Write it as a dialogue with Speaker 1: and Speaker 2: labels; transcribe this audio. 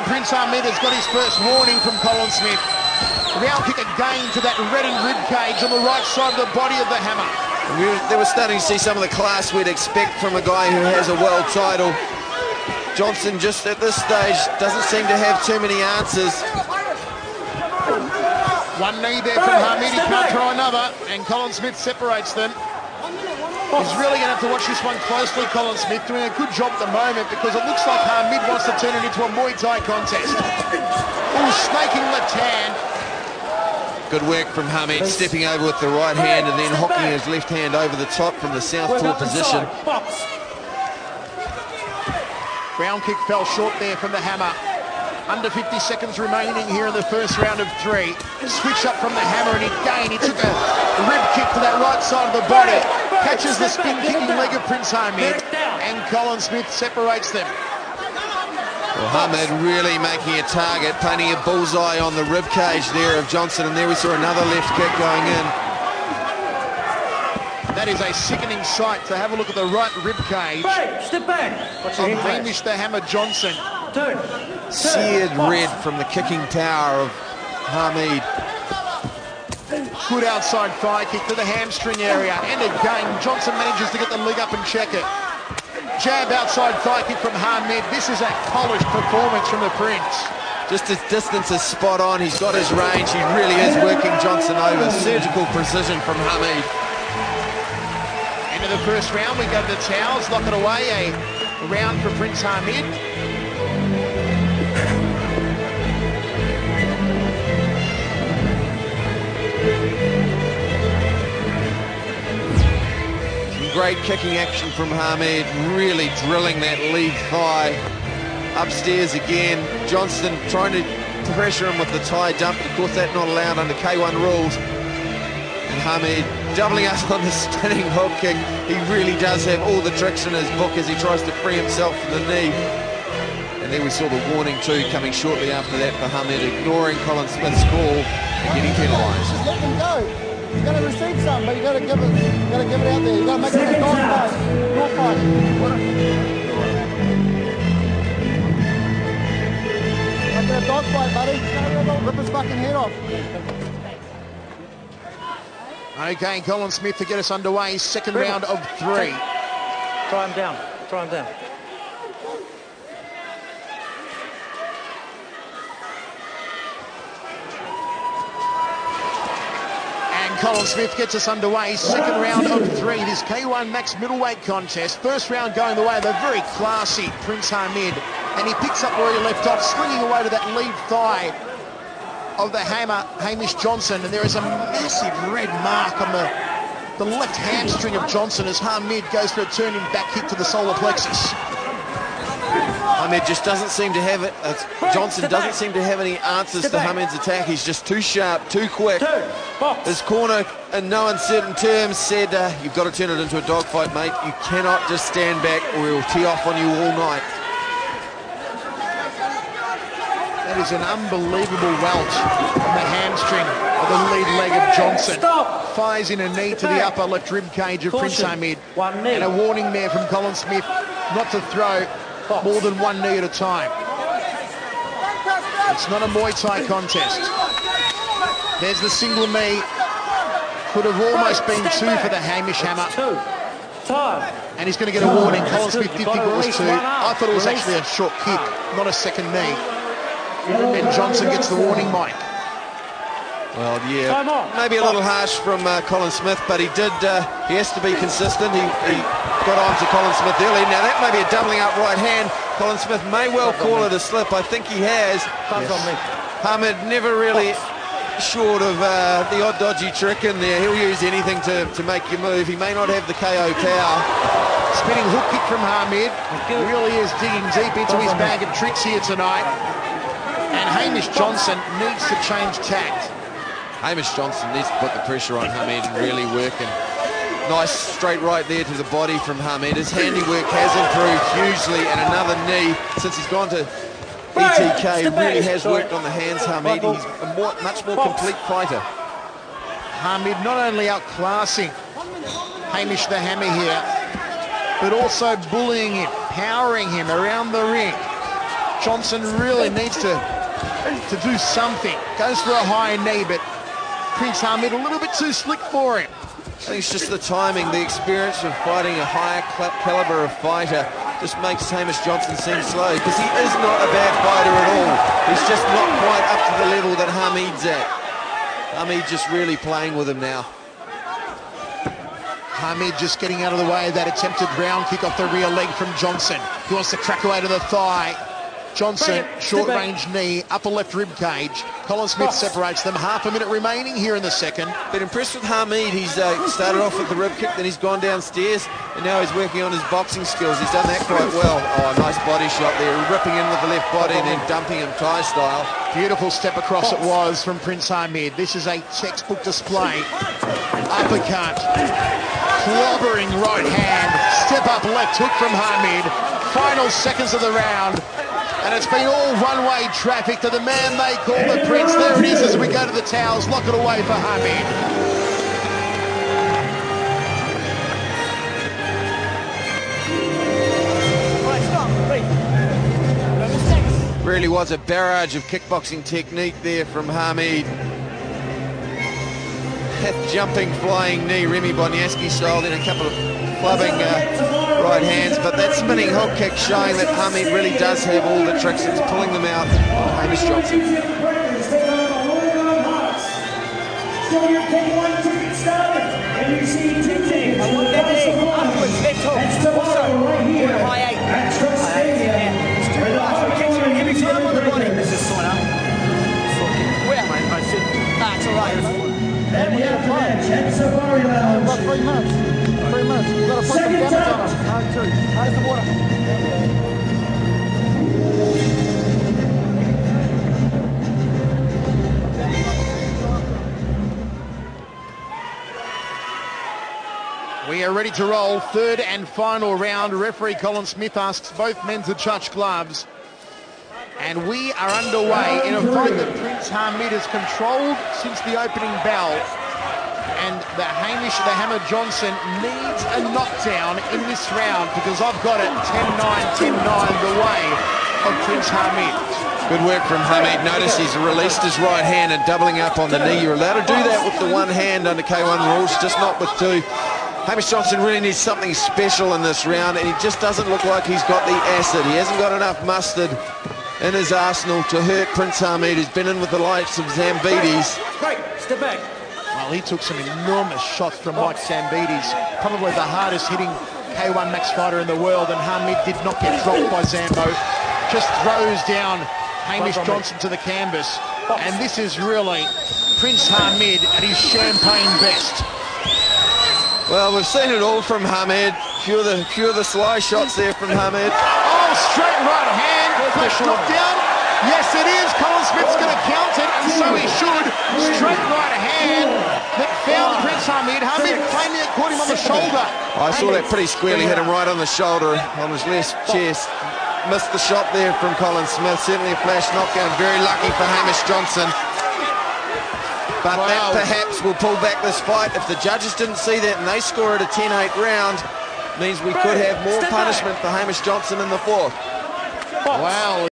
Speaker 1: And Prince Hamid has got his first warning from Colin Smith. Round kick again to that reddened rib cage on the right side of the body of the hammer.
Speaker 2: They were starting to see some of the class we'd expect from a guy who has a world title. Johnson just at this stage doesn't seem to have too many answers.
Speaker 1: One knee there from Hamid, he can't throw another, and Colin Smith separates them. He's really going to have to watch this one closely, Colin Smith, doing a good job at the moment because it looks like Hamid wants to turn it into a Muay Thai contest. Oh, snaking left hand.
Speaker 2: Good work from Hamid, stepping over with the right hand and then hooking his left hand over the top from the southpaw position.
Speaker 1: Ground kick fell short there from the hammer. Under 50 seconds remaining here in the first round of 3. Switch up from the hammer, and again he took a rib kick to that right side of the body. Catches the spin-kicking leg of Prince Hamid, and Colin Smith separates them.
Speaker 2: Well, Hamid really making a target, painting a bullseye on the rib cage there of Johnson, and there we saw another left kick going in.
Speaker 1: That is a sickening sight to have a look at the right rib cage
Speaker 3: Step back.
Speaker 1: of Hamish the Hammer Johnson.
Speaker 2: Seared red from the kicking power of Hamid.
Speaker 1: Good outside thigh kick to the hamstring area, and again Johnson manages to get the leg up and check it. Jab outside thigh kick from Hamid. This is a polished performance from the Prince.
Speaker 2: Just his distance is spot on. He's got his range. He really is working Johnson over. Surgical precision from Hamid.
Speaker 1: End of the first round, we go to the towels, lock it away. A round for Prince Hamid.
Speaker 2: Great kicking action from Hamid, really drilling that lead thigh. Upstairs again, Johnson trying to pressure him with the tie dump, but of course that's not allowed under K1 rules. And Hamid doubling up on the spinning hook kick. He really does have all the tricks in his book as he tries to free himself from the knee. And then we saw the warning too coming shortly after that for Hamid, ignoring Colin Smith's call and getting penalised.
Speaker 4: Just let them go. You've got to receive some, but you've got to give it out there. You've got to make it a dog fight. Dog fight. Make it a dog fight, buddy. Rip his fucking head off.
Speaker 1: Okay, Colin Smith to get us underway. Second round of 3.
Speaker 3: Try him down. Try him down.
Speaker 1: Colin Smith gets us underway. Second round of 3. This K1 Max middleweight contest. First round going the way of a very classy Prince Hamid. And he picks up where he left off, swinging away to that lead thigh of the hammer, Hamish Johnson. And there is a massive red mark on the left hamstring of Johnson as Hamid goes for a turning back kick to the solar plexus.
Speaker 2: Hamid just doesn't seem to have it. Johnson doesn't seem to have any answers to Hamid's attack. He's just too sharp, too quick. His corner, in no uncertain terms, said, you've got to turn it into a dogfight, mate. You cannot just stand back or we'll tee off on you all night.
Speaker 1: That is an unbelievable welt on the hamstring of the lead leg of Johnson. Fires in a knee to the upper left rib cage of Prince Hamid. And a warning there from Colin Smith not to throw more than one knee at a time. It's not a Muay Thai contest. There's the single knee. Could have almost been 2 for the Hamish hammer. And he's going to get a warning. Colin Smith did think it was 2. I thought it was actually a short kick, not a second knee. And Johnson gets the warning, Mike.
Speaker 2: Well, yeah, maybe a little harsh from Colin Smith, but he has to be consistent. He got on to Colin Smith early. Now, that may be a doubling up right hand. Colin Smith may well call it a slip. I think he has. Hamid never really short of the odd dodgy trick in there. He'll use anything to make you move. He may not have the KO power.
Speaker 1: Spinning hook kick from Hamid. Really is digging deep into his bag of tricks here tonight. And Hamish Johnson needs to change tact.
Speaker 2: Hamish Johnson needs to put the pressure on Hamid and really working. Nice straight right there to the body from Hamid. His handiwork has improved hugely, and another knee since he's gone to ETK really has worked on the hands, Hamid. He's a much more complete fighter.
Speaker 1: Hamid not only outclassing Hamish the Hammer here, but also bullying him, powering him around the ring. Johnson really needs to do something. Goes for a high knee, but Prince Hamid a little bit too slick for him.
Speaker 2: I think it's just the timing, the experience of fighting a higher caliber of fighter just makes Hamish Johnson seem slow, because he is not a bad fighter at all. He's just not quite up to the level that Hamid's at. Hamid just really playing with him now.
Speaker 1: Hamid just getting out of the way of that attempted round kick off the rear leg from Johnson. He wants to crack away to the thigh. Johnson, short-range knee, upper left rib cage. Colin Smith separates them. Half a minute remaining here in the second.
Speaker 2: Been impressed with Hamid. He's started off with the rib kick, then he's gone downstairs, and now he's working on his boxing skills. He's done that quite well. Oh, nice body shot there. Ripping in with the left body and then dumping him Thai style.
Speaker 1: Beautiful step across it was from Prince Hamid. This is a textbook display. Uppercut. Clobbering right hand. Step up left hook from Hamid. Final seconds of the round. And it's been all one-way traffic to the man they call the Prince. There it is as we go to the towels. Lock it away for Hamid.
Speaker 2: Really was a barrage of kickboxing technique there from Hamid. That jumping, flying knee, Remy Bonyaski style, then a couple of clubbing right hands, but that spinning hook kick showing that Hamid really does have all the tricks. He's pulling them out on Hamish Johnson.
Speaker 4: And we have to match at Safari Lounge.
Speaker 5: About 3 minutes. 3 minutes. You've got to put some damage on him. How's the water?
Speaker 1: We are ready to roll. Third and final round. Referee Colin Smith asks both men to touch gloves. And we are underway in a fight that Prince Hamid has controlled since the opening bell. And the Hammer Johnson needs a knockdown in this round, because I've got it 10-9, 10-9 the way of Prince Hamid.
Speaker 2: Good work from Hamid. Notice he's released his right hand and doubling up on the knee. You're allowed to do that with the one hand under K1 rules, just not with two. Hamish Johnson really needs something special in this round, and he just doesn't look like he's got the acid. He hasn't got enough mustard in his arsenal to hurt Prince Hamid, who's been in with the likes of Zambides.
Speaker 3: Great, step back.
Speaker 1: Well, he took some enormous shots from Mike Zambides, probably the hardest hitting K1 Max fighter in the world, and Hamid did not get dropped by Zambo. Just throws down Hamish Johnson to the canvas. And this is really Prince Hamid at his champagne best.
Speaker 2: Well, we've seen it all from Hamid. Few of the sly shots there from Hamid.
Speaker 1: Oh, straight right hand. Flash knockdown. Yes, it is. Colin Smith's going to count it, and so he should. Straight right hand that found Prince Hamid. Hamid plainly caught him on the shoulder.
Speaker 2: I saw that pretty squarely, hit him right on the shoulder, on his left chest. Missed the shot there from Colin Smith. Certainly a flash knockdown. Very lucky for Hamish Johnson. But that perhaps will pull back this fight. If the judges didn't see that and they score it a 10-8 round, means we could have more punishment for Hamish Johnson in the fourth.
Speaker 1: Wow.